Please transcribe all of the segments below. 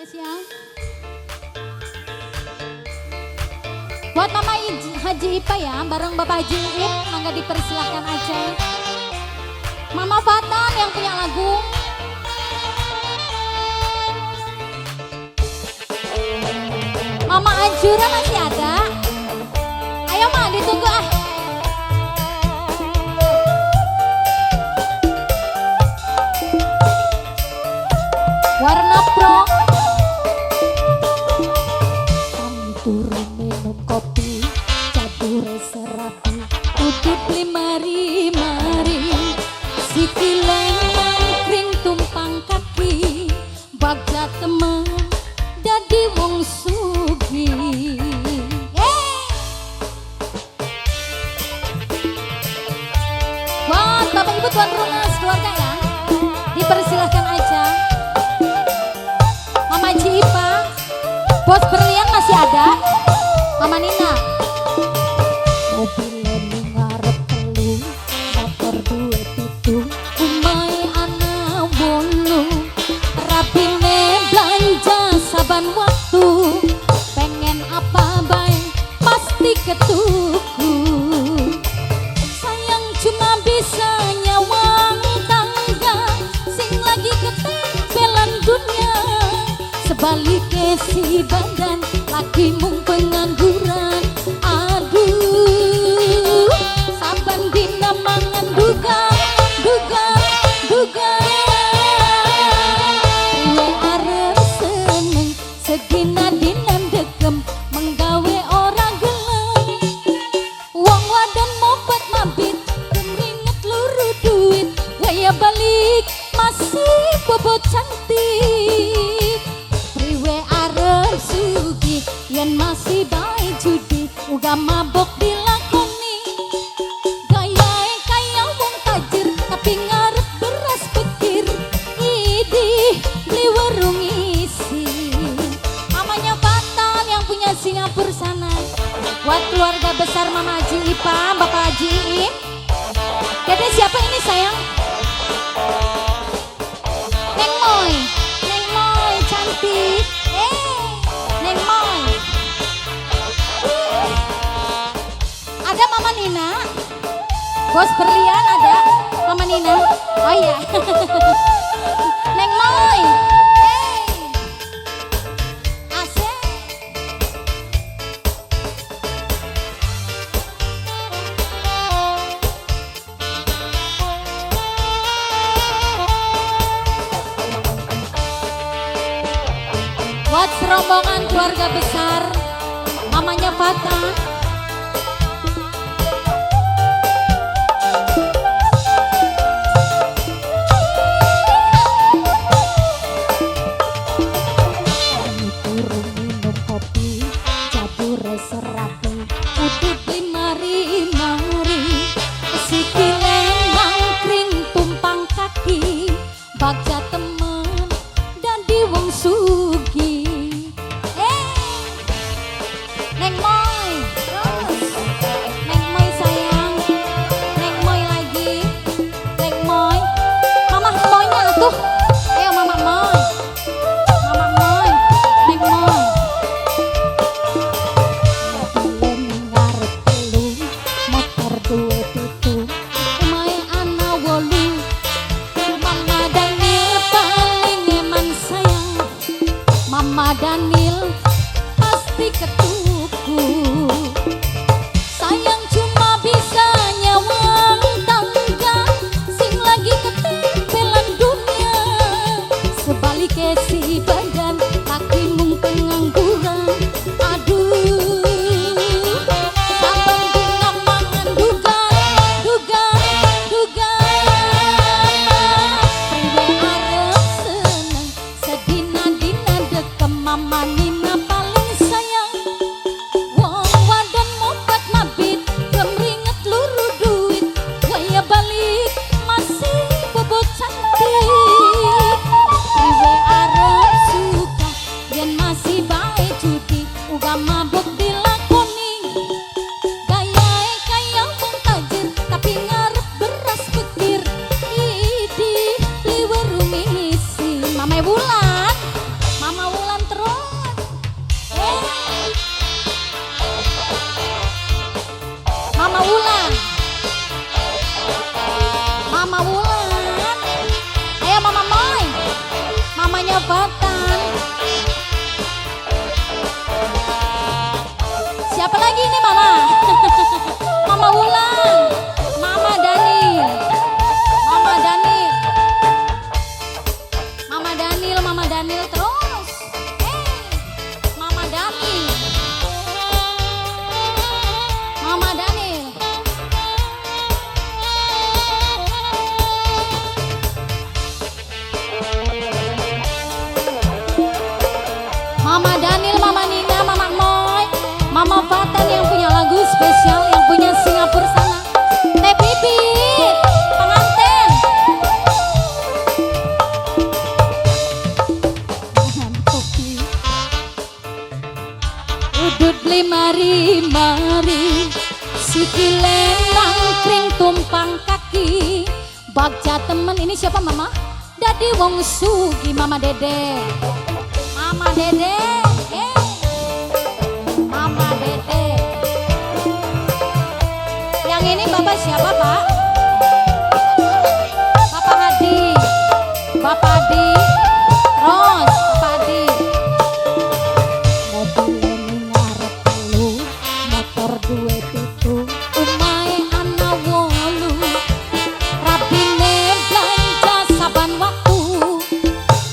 Spesial buat Mama Haji Ipa ya, bareng Bapak Haji Ip, mangga dipersilahkan aja. Mama Fatan yang punya lagu. Mama Anjura masih ada. Ayo Ma, ditunggu ah. Warna pro. Turun minum kopi, cadure serapi, tutup limari-mari, sikileng mangkring tumpang kaki, bagja temen dadi wong sugih. Buat Bapak Ibu tuan rumah keluarga ya, dipersilahkan aja. Mama Cipa, Bos Berlian masih ada. Mama Nina. Mobil ngarep telu, motor duwe pitu, umai ana wolu, rapine belanja saban waktu, pengen apa bae pasti ketuku. Sayang cuma bisa nyawang tangga, sing lagi ketempelan dunia. Sebaliknya si badan lagi mung pengangguran. Aduh, saban dina mangan duga. We arep seneng, sedina dinan degem, menggawe orang gelem. Wong wadon mopet mabit, keringet luru duit, waya balik masih bobot cantik. Sugi yen masih bae judi uga mabok dilakoni, gayae kaya wong tajir tapi ngarep beras pikir, idih beli warung isi. Mamanya Fatal yang punya Singapura sana, buat keluarga besar Mama Haji Ipa, Bapak Haji Ip. Dede siapa ini sayang? Neng Moy cantik. Neng Moy. Ada Mama Nina. Bos Berlian ada Mama Nina. Oh iya. Neng Moy. Asik. Buat serombongan keluarga besar mamanya Fata, turun minum kopi, cadure serapi, tutup limari-mari, sikileng mangkring tumpang kaki, bagja temen dadi wong sugih. Neng Moy, terus Neng Moy sayang, Neng Moy lagi, Neng Moy, Mama Moynya tuh, ayo Mama Moy, Mama Moy, Neng Moy. Mobil ngarep telu, motor duwe pitu, umai ana wolu, Mama Daniel paling eman sayang, Mama Daniel pasti ketuku. Sayang cuma bisa nyawang tangga, sing lagi ketempelan dunia. Sebaliknya si badan lagi mung pengangguran. Aduh, saban dina mangan duga. Priwe arep seneng, sedina-dina dekem Mama Nina paling sayang. Wong wadon Mama Daniel, Mama Nina, Mama Moy, Mama Faten yang punya lagu spesial, yang punya Singapura sana. Teh Pipit, pengantin. Udut beli mari-mari, sikile nangkring tumpang kaki. Bagja temen ini siapa mama? Dadi wong sugi, Mama Dede. Mama Dede, Mama Dede. Yang ini bapak siapa pak? Bapak Hadi, Bapak Hadi, Ros, Bapak Hadi. Mobil ngarep telu, motor duwe pitu, umahe ana wolu. Rabine belanja saban waktu,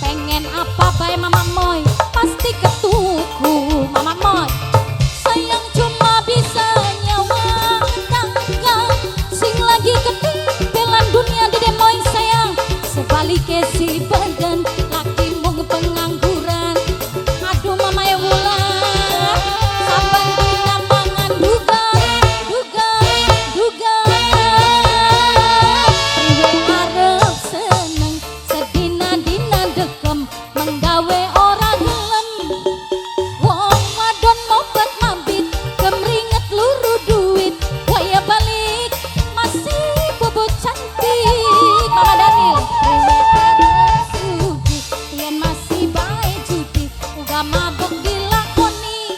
pengen apa bae Mama Moy pasti ketuku. Mama Moy sayang cuma bisa nyawa tangga, sing lagi ketinggalan dunia Dede Moy sayang. Sebaliknya si badan laki mung pengangguran. Aduh mama ya wulan, saban dina mangan dugan, dugan, dugan. Priwe arep seneng, sedina-dina dekem, menggawe ora gelem. Wong wadon mobat mabit, kemringet luru duit, waya balik masih bobot cantik. Mama Daniel, priwe arep sugih, yen masih bae judi, uga mabok dilakoni.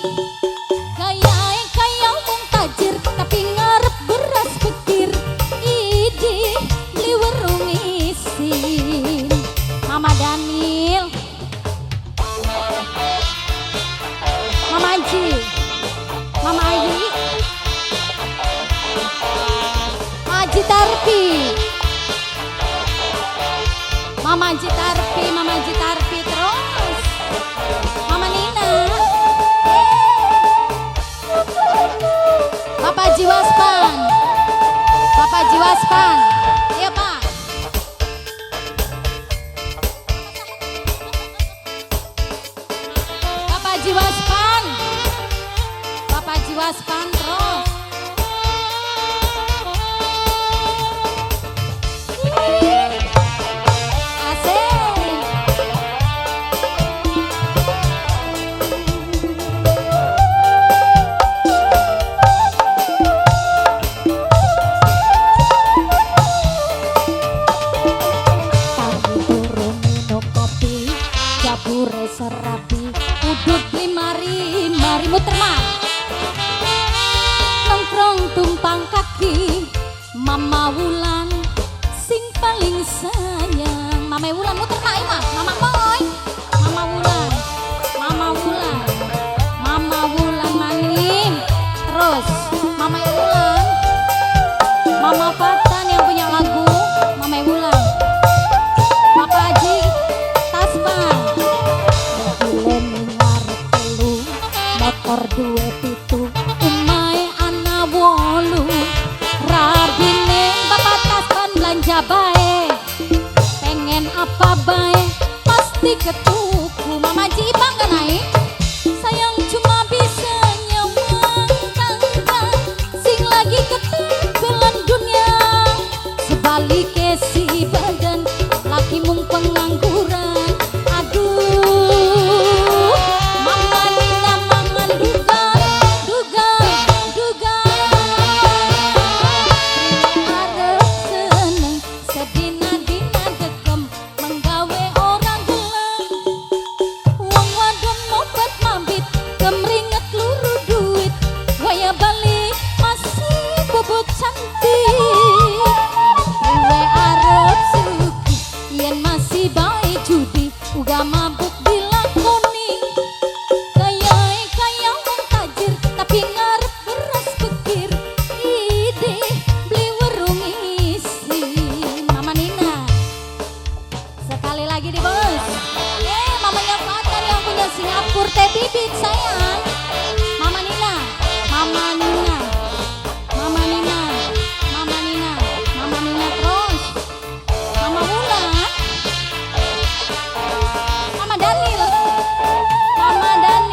Gayae kaya wong tajir, tapi ngarep beras pikir. Idi beli werung isin. Mama Daniel, Mama Aji, Mama Ayi, Aji Tarpi, Mama Aji Tarpi, Mama Aji Tarpi terus, Mama Nina, Bapak Jiwaspan, Bapak Jiwaspan, iya Pak. Bapak Jiwaspan, Bapak Jiwaspan terus. Asik. Tangi turun minum kopi, jabure serapi, udut beli mari muter mal. Nongkrong tumpang kaki, Mama Wulan sing paling sayang. Mama Wulan muter mal mah, Mama Moy, Mama Wulan, Mama Wulan, Mama Wulan maning. Terus Mama Wulan, Mama Fatan yang punya lagu, Mama Wulan, Bapak Haji Tasman. Mobilen ngarep telu, motor duwe pitu, umahe ana wolu. Rabine Bapak Tasman belanja bae, pengen apa bae pasti ketuku. Mama Haji Ipang kan naik, sayang cuma bisa nyawa tangga, sing lagi ketinggalan dunia. Sebaliknya si badan laki mung pengangguran. Aduh Mama Nina mangan dugan, dugan, dugan. Arep seneng, sedina-dina dekem, menggawe orang gelem. Wong wadon mobat mabit, kemringet luru duit, waya balik masih bobot cantik. Priwe arep sugih, yen masih bae judi, uga mabuk dilakoni. Gayae kaya wong tajir, tapi ngarep beras pikir. Ide beli werung isin. Mama Nina, sekali lagi di bos. Mamanya Fatan yang punya Singapura Teh Bibit sayang. Mama Nina, Mama Nina, Mama Nina, Mama Nina, Mama Nina terus. Mama Wulan, Mama Daniel, Mama Daniel.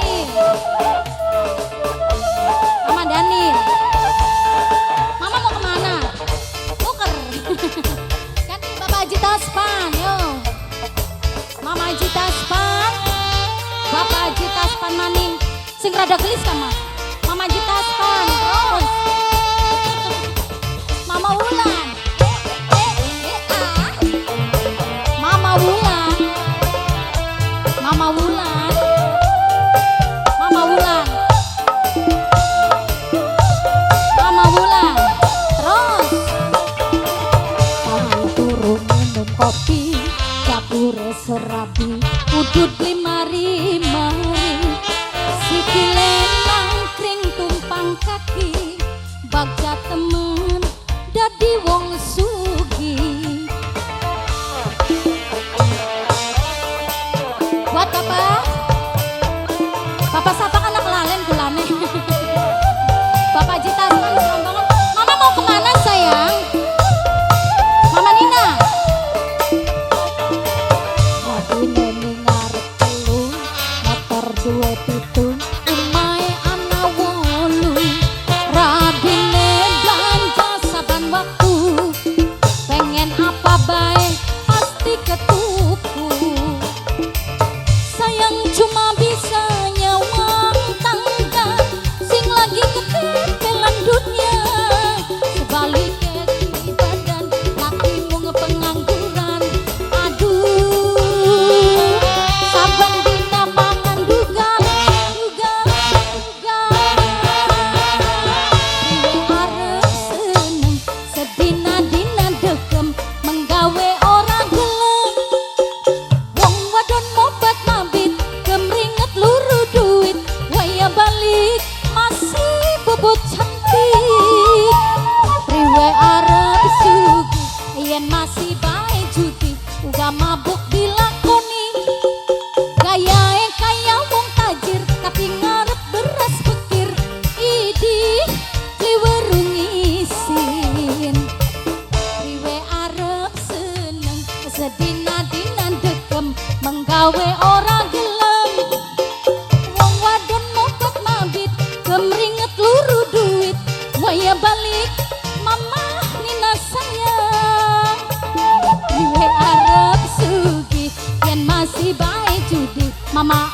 Sing rada gelis kan Mas. Mama Jitaskan terus. Mama Wulan. Mama Wulan. Mama Wulan. Mama Wulan. Mama Wulan. Terus. Tangan turu minum kopi, dapure serabi, udut limari-mari. Sikile nangkring tumpang kaki, bagja temen dadi wong sugih. Buat Bapak, Bapak sapa anak lalen kulane. Bapak Jitaskan banget. Mama mau kemana sayang? Mama Nina. Adine ning ngarep telu, motor duwe pitu, umahe ana wolu. Radine belanja saban waktu, pengen apa bae pasti ketuku. Sayang cuma bisa nyawang tangga, sing lagi ketempelan dunia. Sebaliknya di badan laki mung pengangguran. Aduh, saban dina mangan duga. Priwe arep seneng, sedina-dina degem, menggawe ora gelem. Wong wadon mobat mabit, kemringet luru duit, waya balik masih bobot cantik. Priwe arep sugih, yen masih bae judi, uga mabuk dilakoni. Gayae kaya wong tajir, tapi ngarep beras pikir. Idih, liweru ngisin. Priwe arep seneng, sedina-dina degem, menggawe ora gelem. Wong wadon mobat mabit, kemringet luru duit, waya balik mama Nina sayang. Priwe arep sugih, yen masih bae judi, mama